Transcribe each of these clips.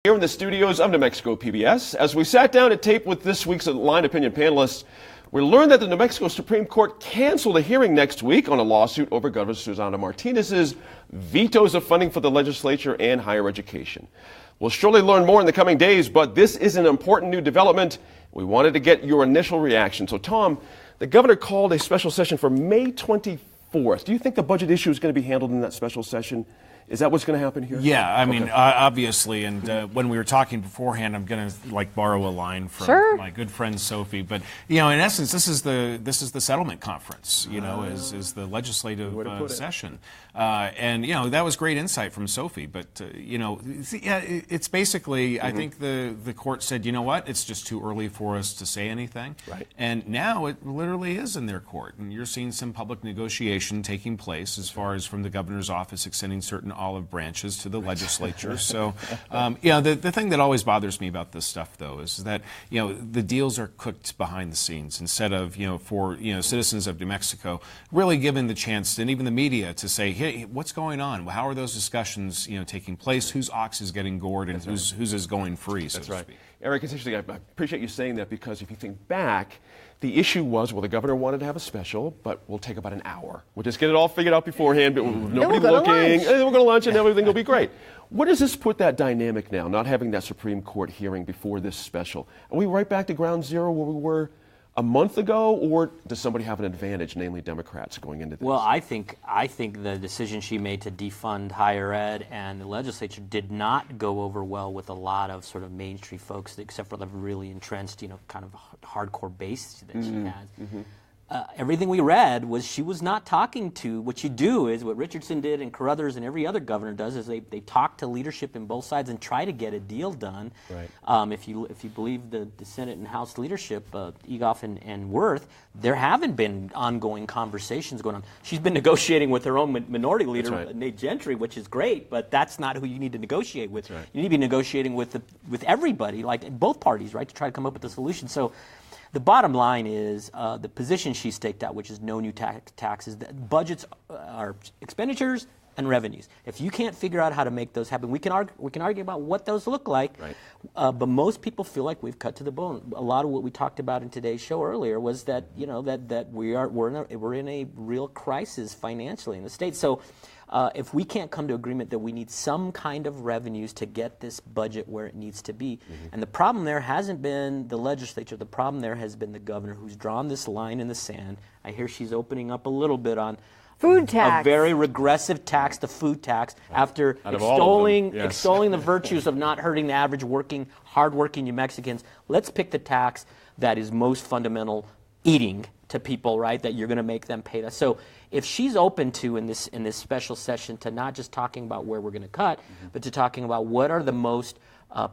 Here in the studios of New Mexico PBS, as we sat down to tape with this week's Line Opinion panelists, we learned that the New Mexico Supreme Court canceled a hearing next week on a lawsuit over Governor Susana Martinez's vetoes of funding for the legislature and higher education. We'll surely learn more in the coming days, but this is an important new development. We wanted to get your initial reaction. So, Tom, the governor called a special session for May 24th. Do you think the budget issue is going to be handled in that special session? Is that what's going to happen here? Yeah, I mean, obviously, and when we were talking beforehand, I'm going to borrow a line from my good friend Sophie. But in essence, this is the settlement conference. Is the legislative session, and that was great insight from Sophie. But it's basically, I think the court said, you know what, it's just too early for us to say anything. Right. And now it literally is in their court, and you're seeing some public negotiation taking place as far as from the governor's office extending certain olive branches to the legislature. So, the thing that always bothers me about this stuff, though, is that, the deals are cooked behind the scenes instead of, for citizens of New Mexico really given the chance, and even the media, to say, hey, what's going on? How are those discussions, taking place? Whose ox is getting gored and whose is going free, so to speak? Eric, it's interesting. I appreciate you saying that, because if you think back, the issue was, well, the governor wanted to have a special, but we'll take about an hour. We'll just get it all figured out beforehand, but nobody looking, and then we'll go to lunch and everything will be great. What does this put that dynamic now, not having that Supreme Court hearing before this special? Are we right back to ground zero where we were a month ago, or does somebody have an advantage, namely Democrats, going into this? Well, I think the decision she made to defund higher ed and the legislature did not go over well with a lot of sort of mainstream folks, except for the really entrenched, kind of hardcore base that she has. Mm-hmm. Everything we read was she was not talking to, what you do is what Richardson did and Carruthers and every other governor does, is they talk to leadership in both sides and try to get a deal done. Right. If you believe the Senate and House leadership, Egoff and Wirth, there haven't been ongoing conversations going on. She's been negotiating with her own minority leader, Nate Gentry, which is great, but that's not who you need to negotiate with. Right. You need to be negotiating with everybody, like both parties, right, to try to come up with a solution. So the bottom line is the position she staked out, which is no new taxes. Budgets are expenditures and revenues. If you can't figure out how to make those happen, we can argue about what those look like. Right. But most people feel like we've cut to the bone. A lot of what we talked about in today's show earlier was that that we're in a real crisis financially in the state. So if we can't come to agreement that we need some kind of revenues to get this budget where it needs to be, and the problem there hasn't been the legislature, the problem there has been the governor, who's drawn this line in the sand. I hear she's opening up a little bit on food tax, a very regressive tax, the food tax, after extolling the virtues of not hurting the average hard-working New Mexicans. Let's pick the tax that is most fundamental, eating to people, right, that you're going to make them pay that. So if she's open to, in this special session, to not just talking about where we're going to cut, but to talking about what are the most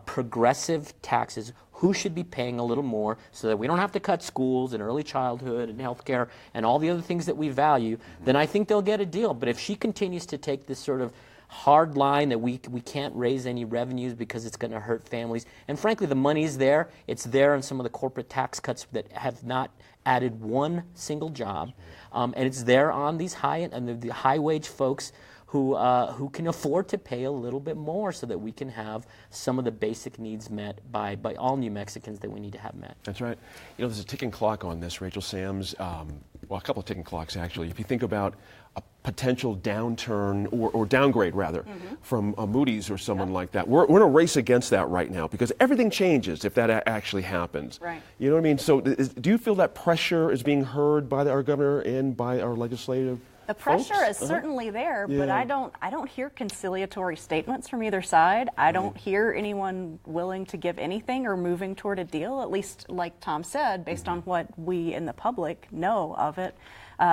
progressive taxes, who should be paying a little more, so that we don't have to cut schools and early childhood and healthcare and all the other things that we value, then I think they'll get a deal. But if she continues to take this sort of hard line that we can't raise any revenues because it's going to hurt families, and frankly the money's there, it's there in some of the corporate tax cuts that have not added one single job, and it's there on these the high wage folks who can afford to pay a little bit more, so that we can have some of the basic needs met by all New Mexicans that we need to have met. That's right. There's a ticking clock on this, Rachel Sams. A couple of ticking clocks, actually. If you think about a potential downturn or downgrade, rather, from Moody's or someone like that, we're in a race against that right now, because everything changes if that actually happens. Right. You know what I mean? So do you feel that pressure is being heard by our governor and by our legislative The pressure folks? is certainly there, but I don't hear conciliatory statements from either side. I don't hear anyone willing to give anything or moving toward a deal, at least like Tom said, based on what we in the public know of it.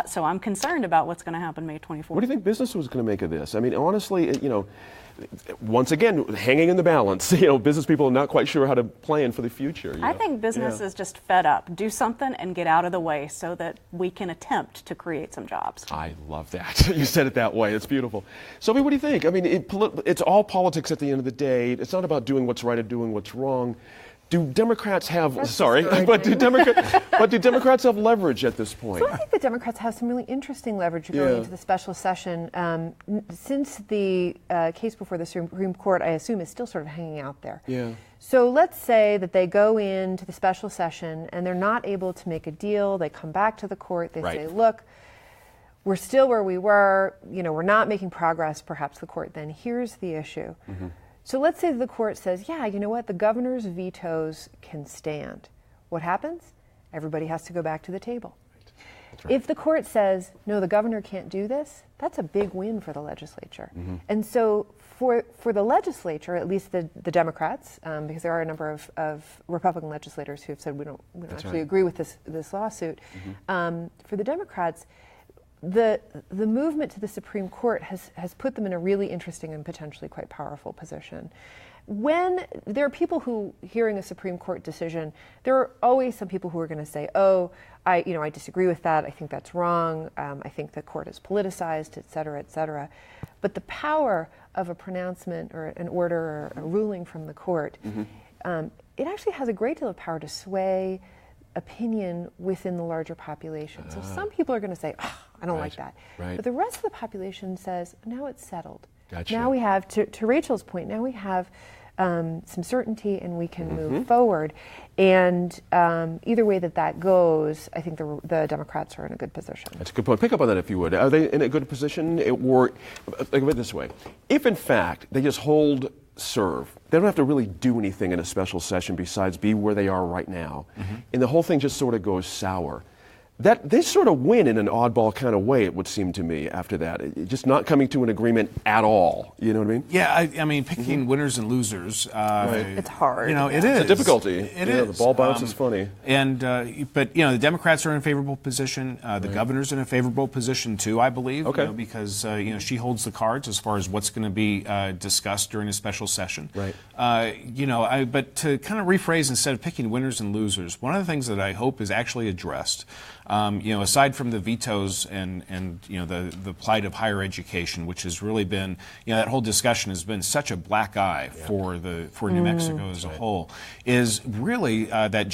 So I'm concerned about what's going to happen May 24th. What do you think business was going to make of this? I mean, honestly, once again, hanging in the balance. Business people are not quite sure how to plan for the future. I think business is just fed up. Do something and get out of the way so that we can attempt to create some jobs. I love that. You said it that way. It's beautiful. Sophie, what do you think? I mean, it's all politics at the end of the day. It's not about doing what's right or doing what's wrong. do Democrats have? That's Sorry, but do Democrats have leverage at this point? So I think the Democrats have some really interesting leverage going into the special session. Since the case before the Supreme Court, I assume, is still sort of hanging out there. Yeah. So let's say that they go into the special session and they're not able to make a deal. They come back to the court. They say, look, we're still where we were. We're not making progress. Perhaps the court then hears the issue. So let's say the court says, yeah, you know what? The governor's vetoes can stand. What happens? Everybody has to go back to the table. Right. If the court says, no, the governor can't do this, that's a big win for the legislature. And so for the legislature, at least the Democrats, because there are a number of Republican legislators who have said we don't actually agree with this lawsuit, for the Democrats, the movement to the Supreme Court has put them in a really interesting and potentially quite powerful position. When there are people who, hearing a Supreme Court decision, there are always some people who are going to say, oh, I disagree with that. I think that's wrong. I think the court is politicized, et cetera, et cetera. But the power of a pronouncement or an order or a ruling from the court, it actually has a great deal of power to sway opinion within the larger population. So some people are going to say, I don't like that. But the rest of the population says, now it's settled. Gotcha. Now we have, to Rachel's point, now we have some certainty and we can move forward. And either way that goes, I think the Democrats are in a good position. That's a good point. Pick up on that if you would. Are they in a good position? Or, think of it this way. If in fact they just hold serve, they don't have to really do anything in a special session besides be where they are right now, and the whole thing just sort of goes sour, that they sort of win in an oddball kind of way, it would seem to me, after that. Just not coming to an agreement at all. You know what I mean? Yeah, I mean, picking winners and losers. It's hard. It is. It's a difficulty. It is. The ball bounce is funny. And but the Democrats are in a favorable position. The governor's in a favorable position too, I believe. Okay. Because she holds the cards as far as what's going to be discussed during a special session. Right. But to kind of rephrase, instead of picking winners and losers, one of the things that I hope is actually addressed. Aside from the vetoes and the plight of higher education, which has really been, that whole discussion has been such a black eye for New Mexico as a whole, is really that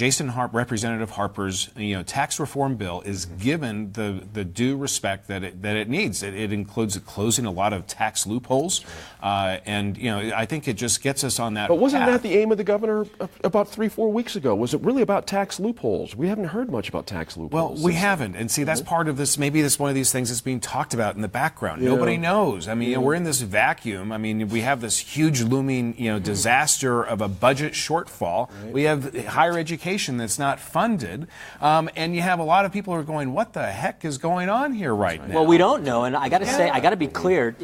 Representative Harper's tax reform bill is given the due respect that it needs. It includes closing a lot of tax loopholes, and I think it just gets us on that. But wasn't path. that the aim of the governor about 3-4 weeks ago? Was it really about tax loopholes? We haven't heard much about tax loopholes. Well, we haven't, and see, that's part of this. Maybe that's one of these things that's being talked about in the background. Nobody knows. I mean, we're in this vacuum. I mean, we have this huge looming, disaster of a budget shortfall. Right. We have higher education that's not funded, and you have a lot of people who are going, "What the heck is going on here right now?" Well, we don't know, and I got to say, I got to be clear.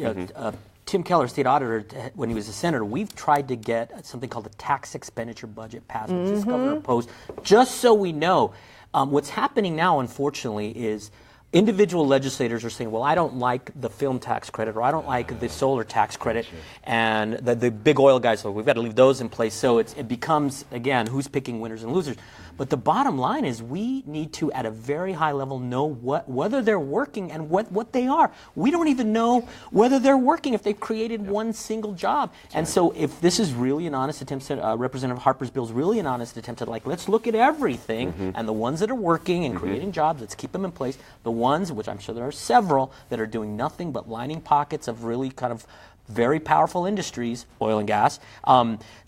Tim Keller, state auditor, when he was a senator, we've tried to get something called the tax expenditure budget passed, which this governor opposed, just so we know. What's happening now, unfortunately, is individual legislators are saying, well, I don't like the film tax credit, or I don't like the solar tax credit, and the big oil guys, so we've got to leave those in place. So it becomes, again, who's picking winners and losers. But the bottom line is we need to, at a very high level, know whether they're working and what they are. We don't even know whether they're working if they've created one single job. And so if this is really an honest attempt, Representative Harper's bill is really an honest attempt at, let's look at everything, and the ones that are working and creating jobs, let's keep them in place. The ones, which I'm sure there are several, that are doing nothing but lining pockets of really kind of very powerful industries, oil and gas,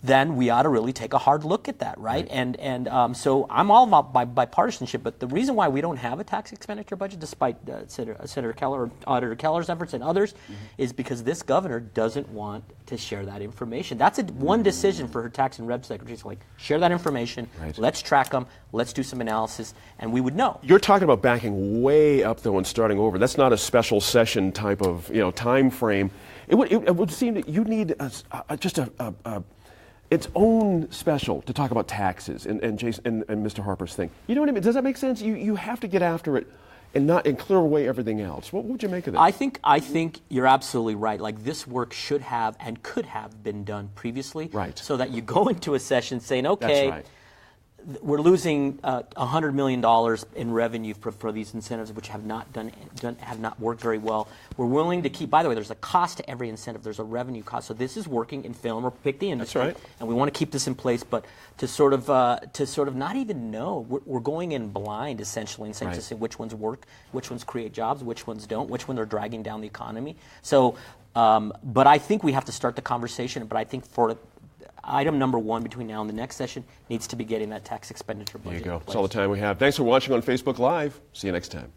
then we ought to really take a hard look at that, right? And so I'm all about bipartisanship, but the reason why we don't have a tax expenditure budget, despite Senator Keller or Auditor Keller's efforts and others, is because this governor doesn't want to share that information. That's one decision for her tax and rev secretary. It's like, share that information, let's track them, let's do some analysis, and we would know. You're talking about backing way up, though, and starting over. That's not a special session type of time frame. It would seem that you need just its own special to talk about taxes and Jason and Mr. Harper's thing. You know what I mean? Does that make sense? You have to get after it and clear away everything else. What would you make of that? I think you're absolutely right. Like, this work should have and could have been done previously, right? So that you go into a session saying, okay. That's right. we're losing $100 million in revenue for these incentives, which have not have not worked very well. We're willing to keep. By the way, there's a cost to every incentive. There's a revenue cost. So this is working in film or pick the industry. That's right. And we want to keep this in place, but to sort of not even know, we're going in blind essentially, and saying to say which ones work, which ones create jobs, which ones don't, which ones are dragging down the economy. So, but I think we have to start the conversation. But I think for item number one between now and the next session needs to be getting that tax expenditure budget. There you go. in place. That's all the time we have. Thanks for watching on Facebook Live. See you next time.